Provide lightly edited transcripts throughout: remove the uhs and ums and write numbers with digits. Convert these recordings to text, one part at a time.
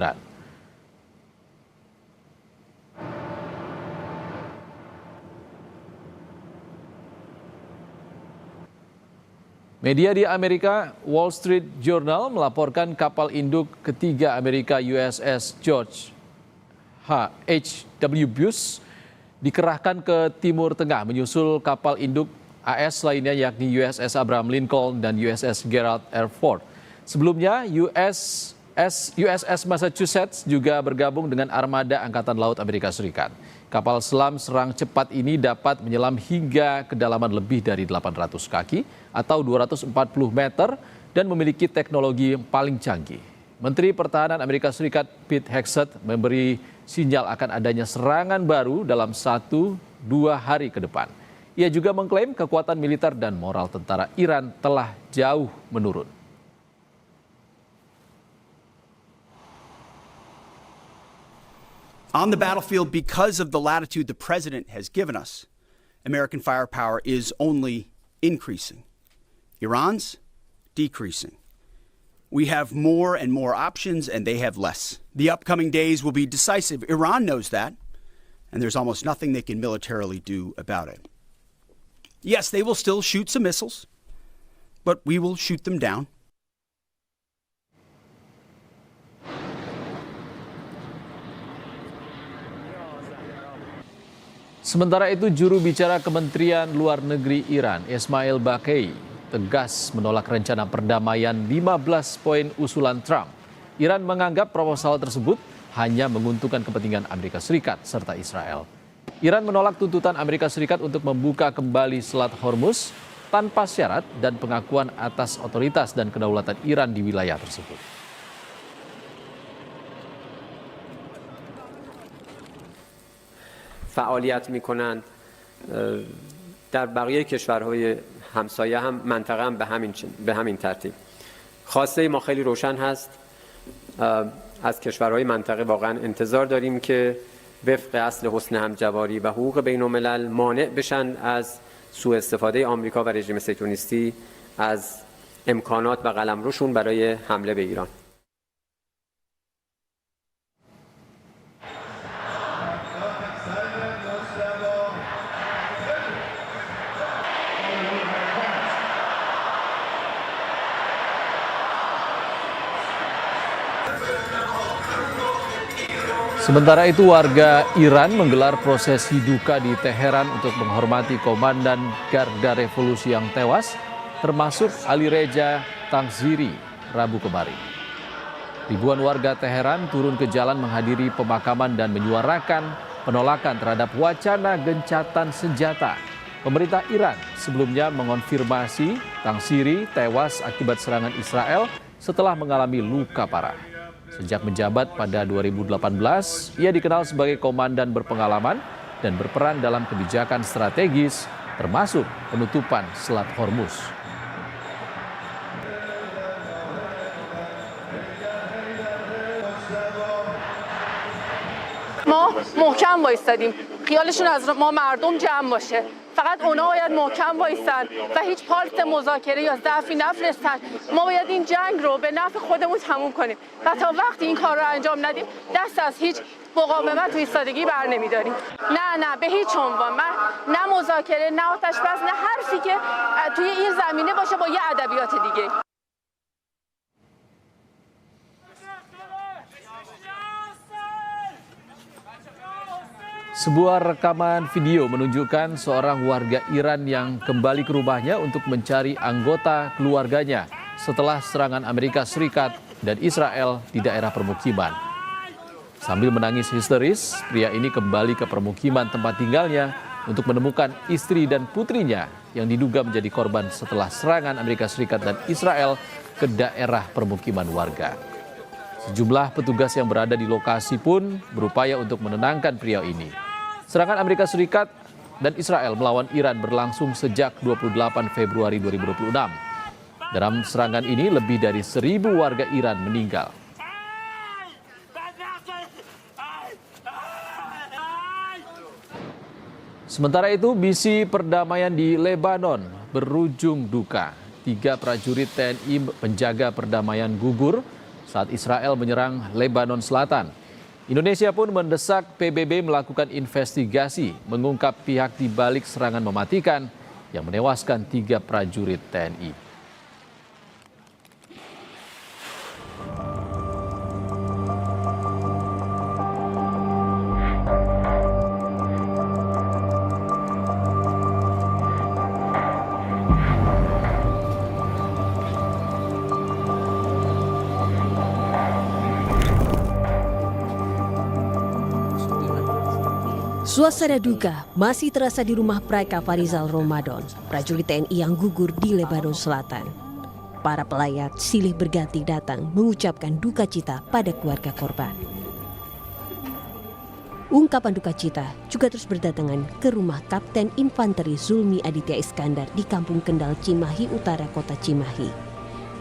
Iran. Media di Amerika, Wall Street Journal melaporkan kapal induk ketiga Amerika USS George H.W. Bush dikerahkan ke Timur Tengah menyusul kapal induk AS lainnya yakni USS Abraham Lincoln dan USS Gerald R. Ford. Sebelumnya USS Massachusetts juga bergabung dengan armada Angkatan Laut Amerika Serikat. Kapal selam serang cepat ini dapat menyelam hingga kedalaman lebih dari 800 kaki atau 240 meter dan memiliki teknologi yang paling canggih. Menteri Pertahanan Amerika Serikat Pete Hegseth memberi sinyal akan adanya serangan baru dalam 1-2 hari ke depan. Ia juga mengklaim kekuatan militer dan moral tentara Iran telah jauh menurun. On the battlefield, because of the latitude the president has given us, American firepower is only increasing. Iran's decreasing. We have more and more options, and they have less. The upcoming days will be decisive. Iran knows that, and there's almost nothing they can militarily do about it. Yes, they will still shoot some missiles, but we will shoot them down. Sementara itu, juru bicara Kementerian Luar Negeri Iran, Ismail Baqai, tegas menolak rencana perdamaian 15 poin usulan Trump. Iran menganggap proposal tersebut hanya menguntungkan kepentingan Amerika Serikat serta Israel. Iran menolak tuntutan Amerika Serikat untuk membuka kembali Selat Hormuz tanpa syarat dan pengakuan atas otoritas dan kedaulatan Iran di wilayah tersebut. فعالیت میکنند در بقیه کشورهای همسایه هم منطقه هم به همین ترتیب. خواسته ما خیلی روشن هست. از کشورهای منطقه واقعا انتظار داریم که وفق اصل حسن همجواری و حقوق بین الملل مانع بشن از سوء استفاده آمریکا و رژیم صهیونیستی از امکانات و قلمروشون برای حمله به ایران. Sementara itu, warga Iran menggelar prosesi duka di Teheran untuk menghormati Komandan Garda Revolusi yang tewas, termasuk Ali Reza Tangziri, Rabu kemarin. Ribuan warga Teheran turun ke jalan menghadiri pemakaman dan menyuarakan penolakan terhadap wacana gencatan senjata. Pemerintah Iran sebelumnya mengonfirmasi Tangziri tewas akibat serangan Israel setelah mengalami luka parah. Sejak menjabat pada 2018, ia dikenal sebagai komandan berpengalaman dan berperan dalam kebijakan strategis, termasuk penutupan Selat Hormuz. ما محکم وایستادیم خیالشون از ما مردم جمع باشه فقط اونا باید محکم وایستن و هیچ پالس مذاکره یا ضعفی نفرستن ما باید این جنگ رو به نفع خودمون تموم کنیم و تا وقتی این کار رو انجام ندیم دست از هیچ مقاومت و ایستادگی بر نمیداریم نه به هیچ عنوان من نه مذاکره نه آتش بس نه حرفی که توی این زمینه باشه با یه ادبیات دیگه. Sebuah rekaman video menunjukkan seorang warga Iran yang kembali ke rumahnya untuk mencari anggota keluarganya setelah serangan Amerika Serikat dan Israel di daerah permukiman. Sambil menangis histeris, pria ini kembali ke permukiman tempat tinggalnya untuk menemukan istri dan putrinya yang diduga menjadi korban setelah serangan Amerika Serikat dan Israel ke daerah permukiman warga. Sejumlah petugas yang berada di lokasi pun berupaya untuk menenangkan pria ini. Serangan Amerika Serikat dan Israel melawan Iran berlangsung sejak 28 Februari 2026. Dalam serangan ini lebih dari 1.000 warga Iran meninggal. Sementara itu, misi perdamaian di Lebanon berujung duka. 3 prajurit TNI penjaga perdamaian gugur saat Israel menyerang Lebanon Selatan. Indonesia pun mendesak PBB melakukan investigasi mengungkap pihak di balik serangan mematikan yang menewaskan 3 prajurit TNI. Suasana duka masih terasa di rumah Praika Farizal Ramadan, prajurit TNI yang gugur di Lebanon Selatan. Para pelayat silih berganti datang mengucapkan duka cita pada keluarga korban. Ungkapan duka cita juga terus berdatangan ke rumah Kapten Infanteri Zulmi Aditya Iskandar di Kampung Kendal, Cimahi Utara, Kota Cimahi.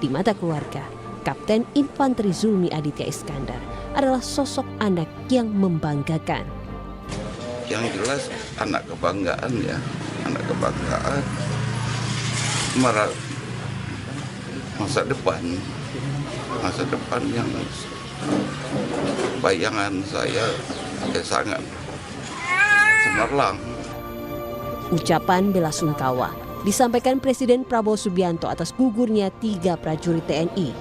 Di mata keluarga, Kapten Infanteri Zulmi Aditya Iskandar adalah sosok anak yang membanggakan. Yang jelas anak kebanggaan ya, anak kebanggaan, masa depan yang bayangan saya sangat cemerlang. Ucapan bela sungkawa disampaikan Presiden Prabowo Subianto atas gugurnya 3 prajurit TNI.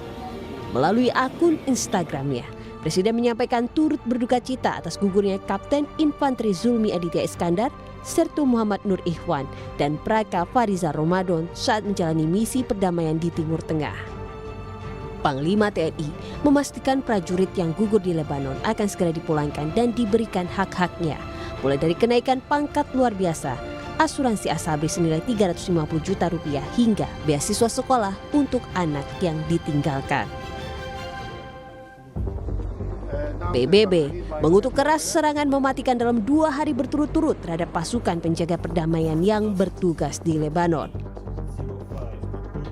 Melalui akun Instagramnya, Presiden menyampaikan turut berduka cita atas gugurnya Kapten Infanteri Zulmi Aditya Iskandar, Sertu Muhammad Nur Ikhwan, dan Praika Farizal Ramadan saat menjalani misi perdamaian di Timur Tengah. Panglima TNI memastikan prajurit yang gugur di Lebanon akan segera dipulangkan dan diberikan hak-haknya, mulai dari kenaikan pangkat luar biasa, asuransi asabri senilai Rp350 juta hingga beasiswa sekolah untuk anak yang ditinggalkan. PBB mengutuk keras serangan mematikan dalam 2 hari berturut-turut terhadap pasukan penjaga perdamaian yang bertugas di Lebanon.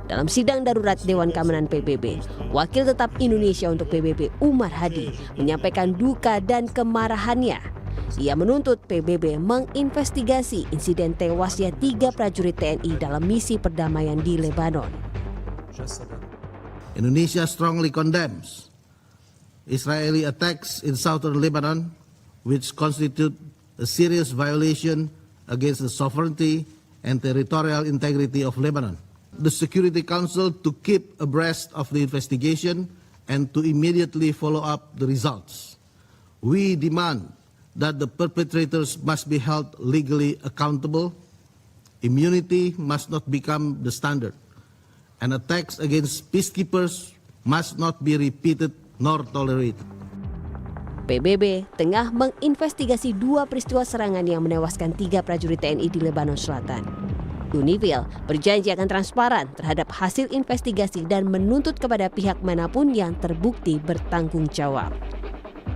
Dalam sidang darurat Dewan Keamanan PBB, Wakil Tetap Indonesia untuk PBB Umar Hadi menyampaikan duka dan kemarahannya. Ia menuntut PBB menginvestigasi insiden tewasnya 3 prajurit TNI dalam misi perdamaian di Lebanon. Indonesia strongly condemns Israeli attacks in southern Lebanon, which constitute a serious violation against the sovereignty and territorial integrity of Lebanon. The Security Council to keep abreast of the investigation and to immediately follow up the results. We demand that the perpetrators must be held legally accountable. Immunity must not become the standard, and attacks against peacekeepers must not be repeated nor tolerated. PBB tengah menginvestigasi 2 peristiwa serangan yang menewaskan 3 prajurit TNI di Lebanon Selatan. Unifil berjanji akan transparan terhadap hasil investigasi dan menuntut kepada pihak manapun yang terbukti bertanggung jawab.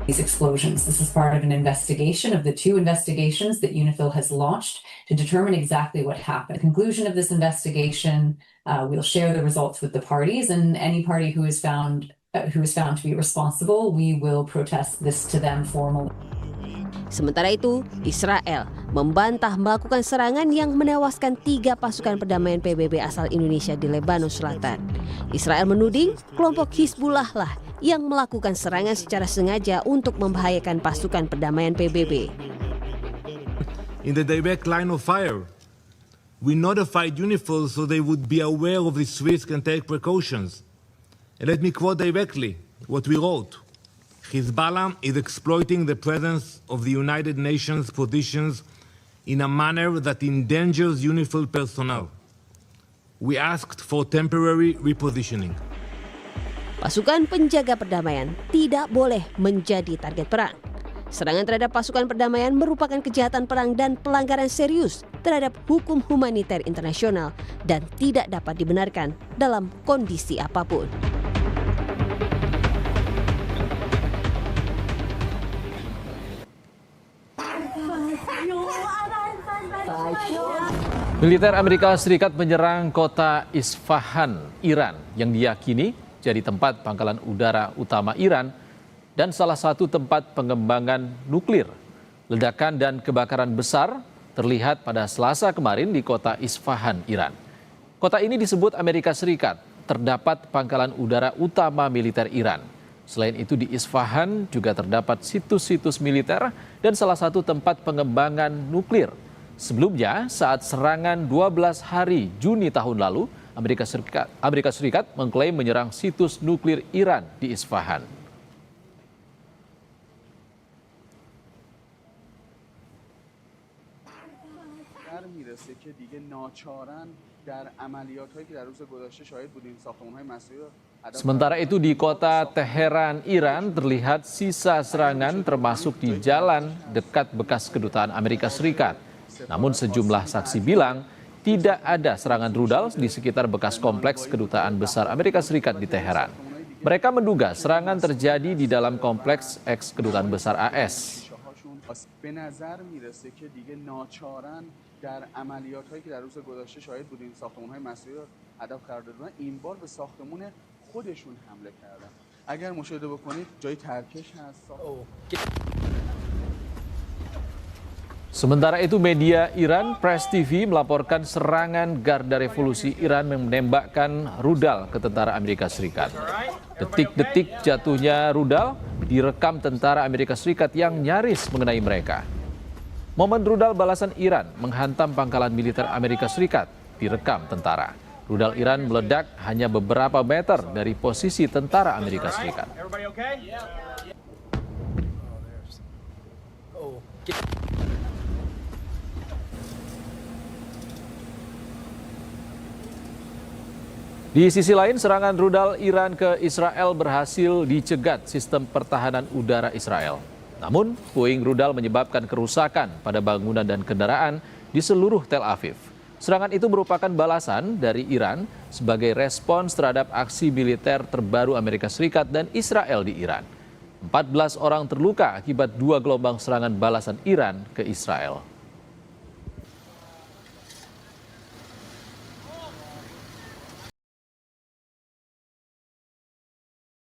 These explosions. This is part of an investigation of the 2 investigations that UNIFIL has launched to determine exactly what happened. At the conclusion of this investigation, we'll share the results with the parties, and any party who is found to be responsible, we will protest this to them formally. Sementara itu, Israel membantah melakukan serangan yang menewaskan 3 pasukan perdamaian PBB asal Indonesia di Lebanon Selatan. Israel menuding kelompok Hizbullah lah yang melakukan serangan secara sengaja untuk membahayakan pasukan perdamaian PBB. In the direct line of fire, we notified UNIFIL so they would be aware of this risk and take precautions. And let me quote directly what we wrote. Hezbollah is exploiting the presence of the United Nations positions in a manner that endangers UNIFIL personnel. We asked for temporary repositioning. Pasukan penjaga perdamaian tidak boleh menjadi target perang. Serangan terhadap pasukan perdamaian merupakan kejahatan perang dan pelanggaran serius terhadap hukum humaniter internasional dan tidak dapat dibenarkan dalam kondisi apapun. Militer Amerika Serikat menyerang kota Isfahan, Iran, yang diyakini jadi tempat pangkalan udara utama Iran dan salah satu tempat pengembangan nuklir. Ledakan dan kebakaran besar terlihat pada Selasa kemarin di kota Isfahan, Iran. Kota ini disebut Amerika Serikat, terdapat pangkalan udara utama militer Iran. Selain itu di Isfahan juga terdapat situs-situs militer dan salah satu tempat pengembangan nuklir. Sebelumnya, saat serangan 12 hari Juni tahun lalu, Amerika Serikat mengklaim menyerang situs nuklir Iran di Isfahan. Sementara itu di kota Teheran, Iran terlihat sisa serangan termasuk di jalan dekat bekas kedutaan Amerika Serikat. Namun sejumlah saksi bilang tidak ada serangan rudal di sekitar bekas kompleks kedutaan besar Amerika Serikat di Teheran. Mereka menduga serangan terjadi di dalam kompleks eks kedutaan besar AS. در عملیات‌هایی که در روز گذشته شاهد بودیم ساختمان‌های مسئولی رو هدف قرار دادن این بار به ساختمان خودشون حمله کردن اگر مشاهده بکنید جای ترکش هست Sementara itu media Iran Press TV melaporkan serangan Garda Revolusi Iran menembakkan rudal ke tentara Amerika Serikat. Detik-detik jatuhnya rudal direkam tentara Amerika Serikat yang nyaris mengenai mereka. Momen rudal balasan Iran menghantam pangkalan militer Amerika Serikat direkam tentara. Rudal Iran meledak hanya beberapa meter dari posisi tentara Amerika Serikat. Di sisi lain, serangan rudal Iran ke Israel berhasil dicegat sistem pertahanan udara Israel. Namun, puing rudal menyebabkan kerusakan pada bangunan dan kendaraan di seluruh Tel Aviv. Serangan itu merupakan balasan dari Iran sebagai respons terhadap aksi militer terbaru Amerika Serikat dan Israel di Iran. 14 orang terluka akibat 2 gelombang serangan balasan Iran ke Israel.